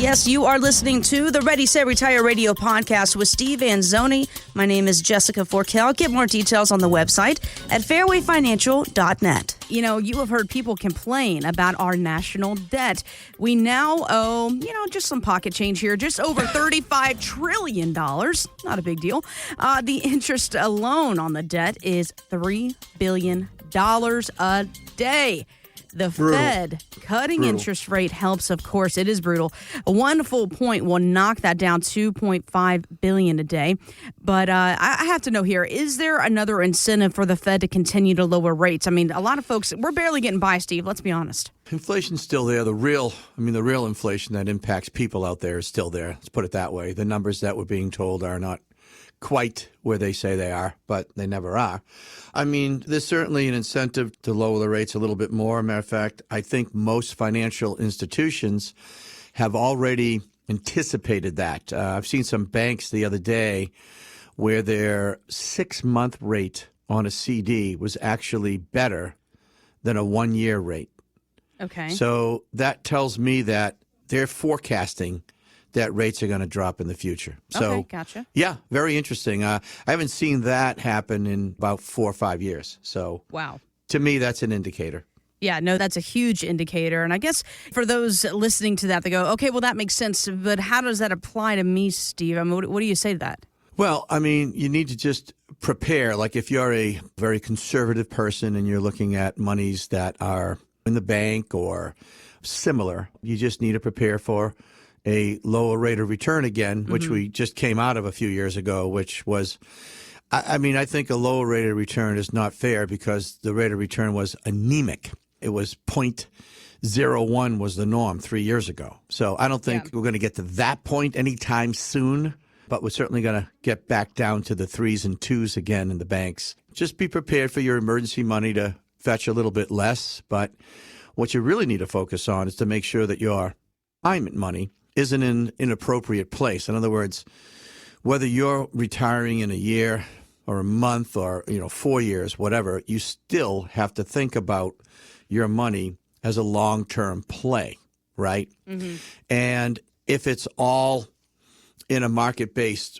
Yes, you are listening to the Ready, Set, Retire radio podcast with Steve Anzoni. My name is Jessica Forkel. Get more details on the website at fairwayfinancial.net. You know, you have heard people complain about our national debt. We now owe, just some pocket change here, just over $35 trillion. Not a big deal. The interest alone on the debt is $3 billion a day. The Fed cutting interest rate helps, of course. It is brutal. 1 full point will knock that down $2.5 billion a day. But I have to know here, is there another incentive for the Fed to continue to lower rates? I mean, a lot of folks, we're barely getting by, Steve. Let's be honest. Inflation's still there. The real inflation that impacts people out there is still there. Let's put it that way. The numbers that we're being told are not quite where they say they are, but they never are. I mean, there's certainly an incentive to lower the rates a little bit more. Matter of fact, I think most financial institutions have already anticipated that. I've seen some banks the other day where their 6-month rate on a CD was actually better than a 1-year rate. Okay. So that tells me that they're forecasting that rates are going to drop in the future. So, okay, gotcha. Yeah, very interesting. I haven't seen that happen in about 4 or 5 years. So, wow. To me, that's an indicator. Yeah, no, that's a huge indicator. And I guess for those listening to that, they go, okay, well, that makes sense. But how does that apply to me, Steve? I mean, what do you say to that? Well, I mean, you need to just prepare. Like if you're a very conservative person and you're looking at monies that are in the bank or similar, you just need to prepare for a lower rate of return again, which we just came out of a few years ago, which was, I think a lower rate of return is not fair because the rate of return was anemic. It was 0.01 was the norm 3 years ago. So I don't think we're going to get to that point anytime soon, but we're certainly going to get back down to the 3s and 2s again in the banks. Just be prepared for your emergency money to fetch a little bit less, but what you really need to focus on is to make sure that your retirement money isn't in an inappropriate place. In other words, whether you're retiring in a year or a month or 4 years, whatever, you still have to think about your money as a long-term play, right? Mm-hmm. And if it's all in a market-based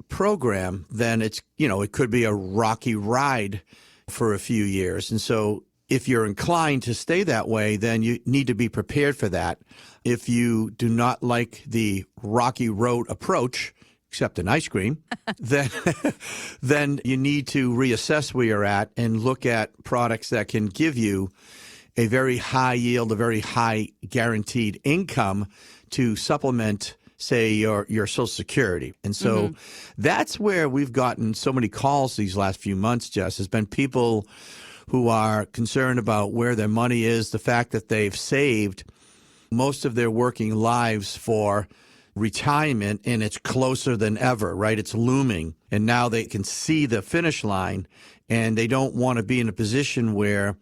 program, then it's it could be a rocky ride for a few years. And so if you're inclined to stay that way, then you need to be prepared for that. If you do not like the rocky road approach, except in ice cream, then you need to reassess where you're at and look at products that can give you a very high yield, a very high guaranteed income to supplement, say, your Social Security. And so that's where we've gotten so many calls these last few months, Jess, has been people who are concerned about where their money is, the fact that they've saved most of their working lives for retirement, and it's closer than ever, right? It's looming, and now they can see the finish line, and they don't want to be in a position where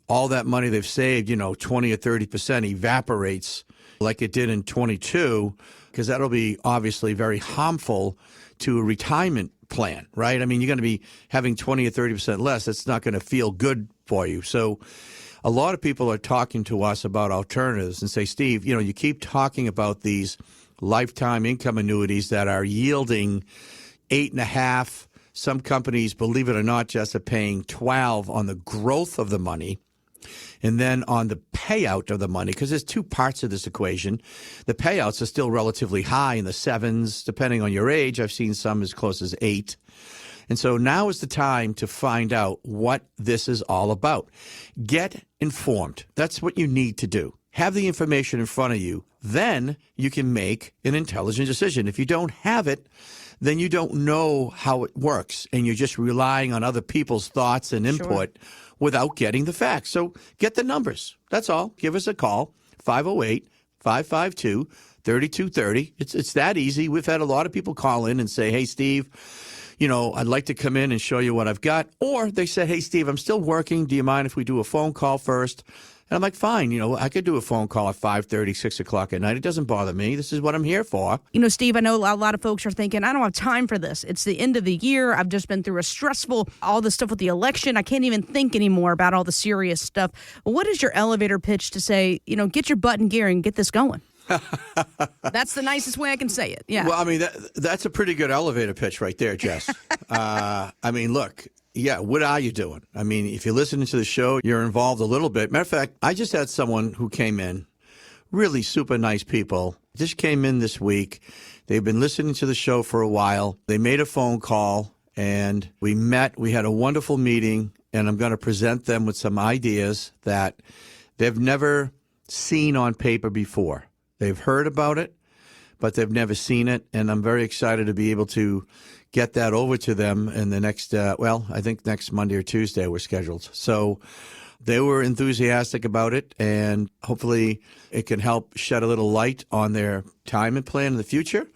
all that money they've saved, 20 or 30% evaporates like it did in 22, because that'll be obviously very harmful to a retirement plan, right? I mean, you're going to be having 20 or 30% less. That's not going to feel good for you. So a lot of people are talking to us about alternatives and say, Steve, you keep talking about these lifetime income annuities that are yielding 8.5. Some companies, believe it or not, just are paying 12 on the growth of the money. And then on the payout of the money, because there's two parts of this equation, the payouts are still relatively high in the 7s, depending on your age. I've seen some as close as 8. And so now is the time to find out what this is all about. Get informed. That's what you need to do. Have the information in front of you. Then you can make an intelligent decision. If you don't have it, then you don't know how it works, and you're just relying on other people's thoughts and input without getting the facts. So get the numbers. That's all. Give us a call, 508-552-3230. It's that easy. We've had a lot of people call in and say, hey, Steve, I'd like to come in and show you what I've got. Or they said, hey, Steve, I'm still working. Do you mind if we do a phone call first? And I'm like, fine, I could do a phone call at 5:30, 6 o'clock at night. It doesn't bother me. This is what I'm here for. Steve, I know a lot of folks are thinking, I don't have time for this. It's the end of the year. I've just been through all the stuff with the election. I can't even think anymore about all the serious stuff. What is your elevator pitch to say, get your butt in gear and get this going? That's the nicest way I can say it. Yeah. Well, I mean, that's a pretty good elevator pitch right there, Jess. I mean, look, yeah, what are you doing? I mean, if you're listening to the show, you're involved a little bit. Matter of fact, I just had someone who came in, really super nice people, just came in this week. They've been listening to the show for a while. They made a phone call, and we met. We had a wonderful meeting, and I'm going to present them with some ideas that they've never seen on paper before. They've heard about it, but they've never seen it, and I'm very excited to be able to get that over to them in the next, I think next Monday or Tuesday we're scheduled. So they were enthusiastic about it, and hopefully it can help shed a little light on their retirement plan in the future.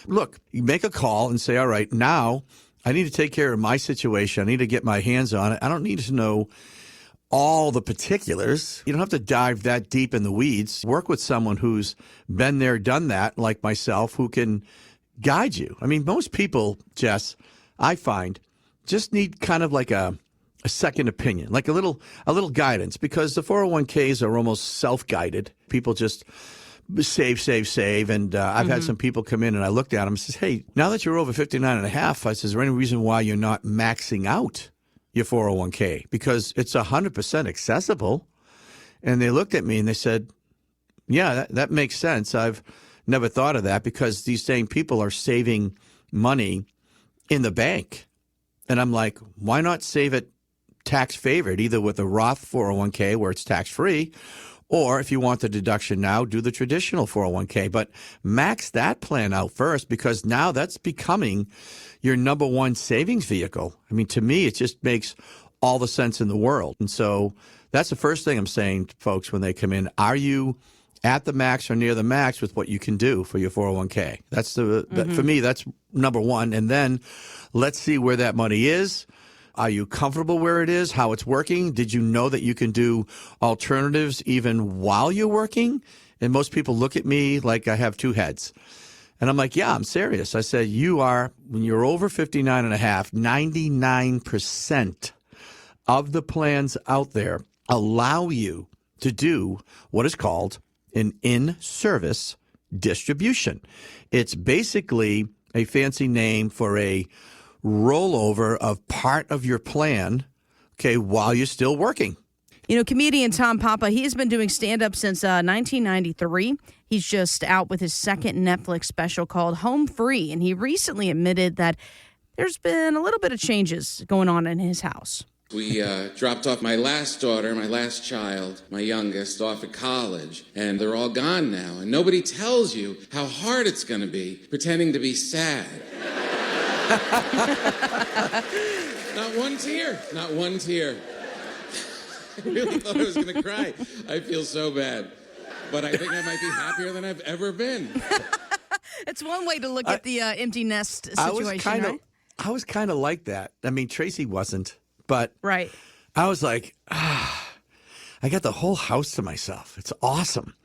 Look, you make a call and say, all right, now I need to take care of my situation. I need to get my hands on it. I don't need to know all the particulars. You don't have to dive that deep in the weeds. Work with someone who's been there, done that, like myself, who can guide you. I mean, most people, Jess, I find, just need kind of like a second opinion, like a little guidance, because the 401ks are almost self-guided. People just save. And I've had some people come in and I looked at them and says, hey, now that you're over 59 and a half, I says, is there any reason why you're not maxing out your 401k? Because it's 100% accessible. And they looked at me and they said, yeah, that makes sense. I've never thought of that, because these same people are saving money in the bank. And I'm like, why not save it tax favored, either with a Roth 401k where it's tax free, or if you want the deduction now, do the traditional 401k. But max that plan out first, because now that's becoming your number one savings vehicle. I mean, to me, it just makes all the sense in the world. And so that's the first thing I'm saying to folks when they come in. Are you at the max or near the max with what you can do for your 401k? That's for me, that's number one. And then let's see where that money is. Are you comfortable where it is, how it's working? Did you know that you can do alternatives even while you're working? And most people look at me like I have two heads. And I'm like, yeah, I'm serious. I said, when you're over 59 and a half, 99% of the plans out there allow you to do what is called an in-service distribution. It's basically a fancy name for a rollover of part of your plan, okay, while you're still working. You know, comedian Tom Papa, he's been doing stand-up since 1993. He's just out with his second Netflix special called Home Free, and he recently admitted that there's been a little bit of changes going on in his house. We dropped off my last daughter, my last child, my youngest, off at college, and they're all gone now. And nobody tells you how hard it's going to be pretending to be sad. Not one tear. Not one tear. I really thought I was going to cry. I feel so bad. But I think I might be happier than I've ever been. It's one way to look at the empty nest situation, right? I was kind of like that. I mean, Tracy wasn't, but right. I was like, I got the whole house to myself. It's awesome.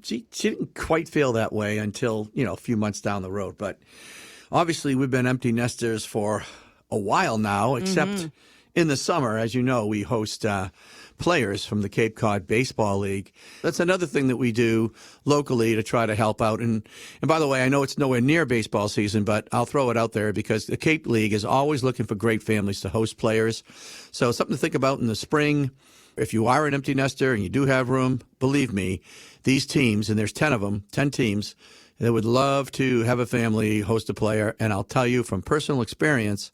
She didn't quite feel that way until, a few months down the road. But obviously, we've been empty nesters for a while now, except in the summer. As you know, we host players from the Cape Cod Baseball League. That's another thing that we do locally to try to help out. And by the way, I know it's nowhere near baseball season, but I'll throw it out there because the Cape League is always looking for great families to host players. So something to think about in the spring. If you are an empty nester and you do have room, believe me, these teams, and there's 10 of them, 10 teams, they would love to have a family host a player. And I'll tell you from personal experience,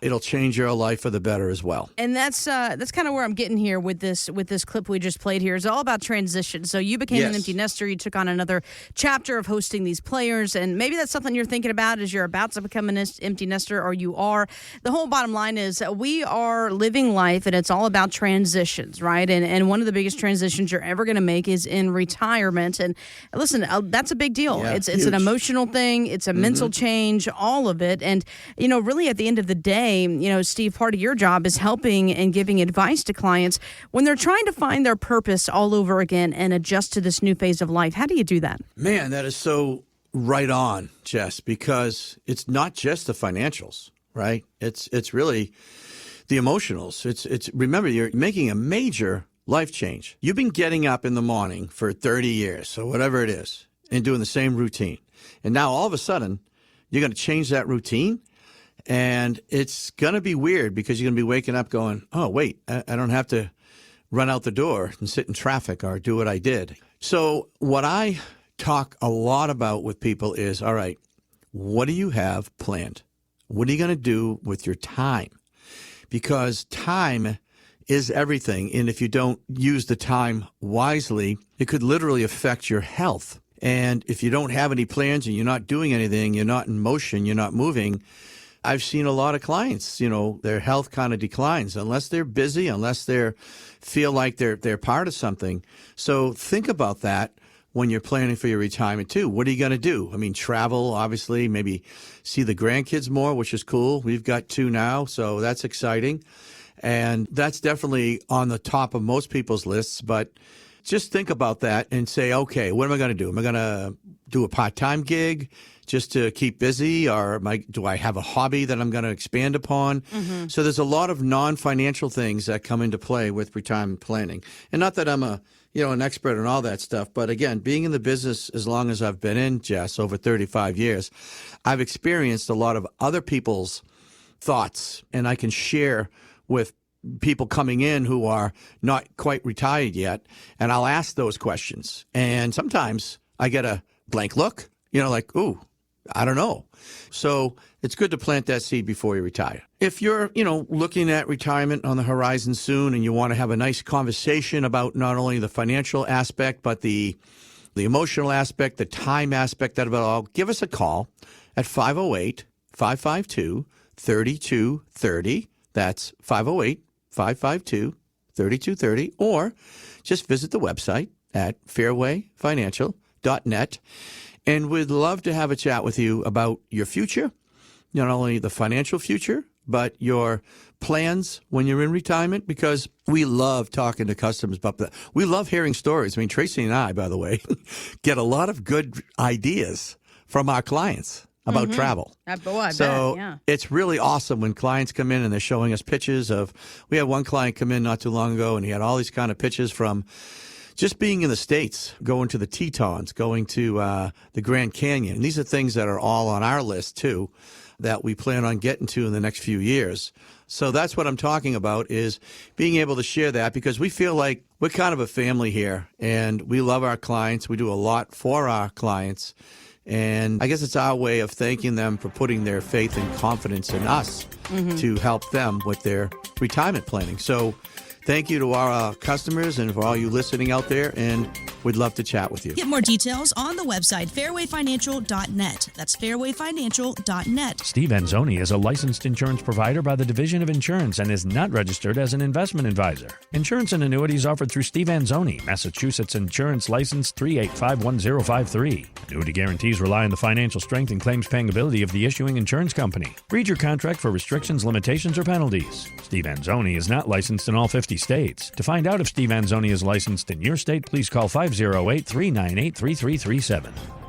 it'll change your life for the better as well. And that's kind of where I'm getting here with this clip we just played here. It's all about transition. So you became an empty nester. You took on another chapter of hosting these players. And maybe that's something you're thinking about as you're about to become an empty nester, or you are. The whole bottom line is we are living life, and it's all about transitions, right? And one of the biggest transitions you're ever going to make is in retirement. And listen, that's a big deal. Yeah, it's an emotional thing. It's a mental change, all of it. And, really at the end of the day, Steve, part of your job is helping and giving advice to clients when they're trying to find their purpose all over again and adjust to this new phase of life. How do you do that? Man, that is so right on, Jess, because it's not just the financials, right? It's really the emotionals. It's remember, you're making a major life change. You've been getting up in the morning for 30 years or whatever it is and doing the same routine. And now all of a sudden, you're going to change that routine. And it's going to be weird because you're going to be waking up going, oh, wait, I don't have to run out the door and sit in traffic or do what I did. So what I talk a lot about with people is, all right, what do you have planned? What are you going to do with your time? Because time is everything. And if you don't use the time wisely, it could literally affect your health. And if you don't have any plans and you're not doing anything, you're not in motion, you're not moving, I've seen a lot of clients, their health kind of declines unless they're busy, unless they feel like they're part of something. So think about that when you're planning for your retirement too. What are you going to do? I mean, travel, obviously, maybe see the grandkids more, which is cool. We've got 2 now, so that's exciting. And that's definitely on the top of most people's lists. But just think about that and say, okay, what am I going to do? Am I going to do a part-time gig just to keep busy, or do I have a hobby that I'm going to expand upon? Mm-hmm. So there's a lot of non-financial things that come into play with retirement planning. And not that I'm an expert in all that stuff, but again, being in the business as long as I've been in, Jess, over 35 years, I've experienced a lot of other people's thoughts, and I can share with people coming in who are not quite retired yet, and I'll ask those questions. And sometimes I get a blank look, like, ooh, I don't know. So it's good to plant that seed before you retire. If you're, looking at retirement on the horizon soon and you want to have a nice conversation about not only the financial aspect, but the emotional aspect, the time aspect of it all, give us a call at 508-552-3230. That's 508-552-3230. Or just visit the website at fairwayfinancial.net. And we'd love to have a chat with you about your future, not only the financial future, but your plans when you're in retirement, because we love talking to customers about that. We love hearing stories. I mean, Tracy and I, by the way, get a lot of good ideas from our clients about travel. I bet, yeah. It's really awesome when clients come in and they're showing us pictures of, we had one client come in not too long ago and he had all these kind of pictures from just being in the States, going to the Tetons, going to the Grand Canyon. And these are things that are all on our list, too, that we plan on getting to in the next few years. So that's what I'm talking about, is being able to share that, because we feel like we're kind of a family here, and we love our clients. We do a lot for our clients. And I guess it's our way of thanking them for putting their faith and confidence in us to help them with their retirement planning. So thank you to our customers and for all you listening out there, and we'd love to chat with you. Get more details on the website, fairwayfinancial.net. That's fairwayfinancial.net. Steve Anzoni is a licensed insurance provider by the Division of Insurance and is not registered as an investment advisor. Insurance and annuities offered through Steve Anzoni, Massachusetts Insurance License 3851053. Annuity guarantees rely on the financial strength and claims paying ability of the issuing insurance company. Read your contract for restrictions, limitations, or penalties. Steve Anzoni is not licensed in all 50 states. To find out if Steve Anzoni is licensed in your state, please call 508-398-3337.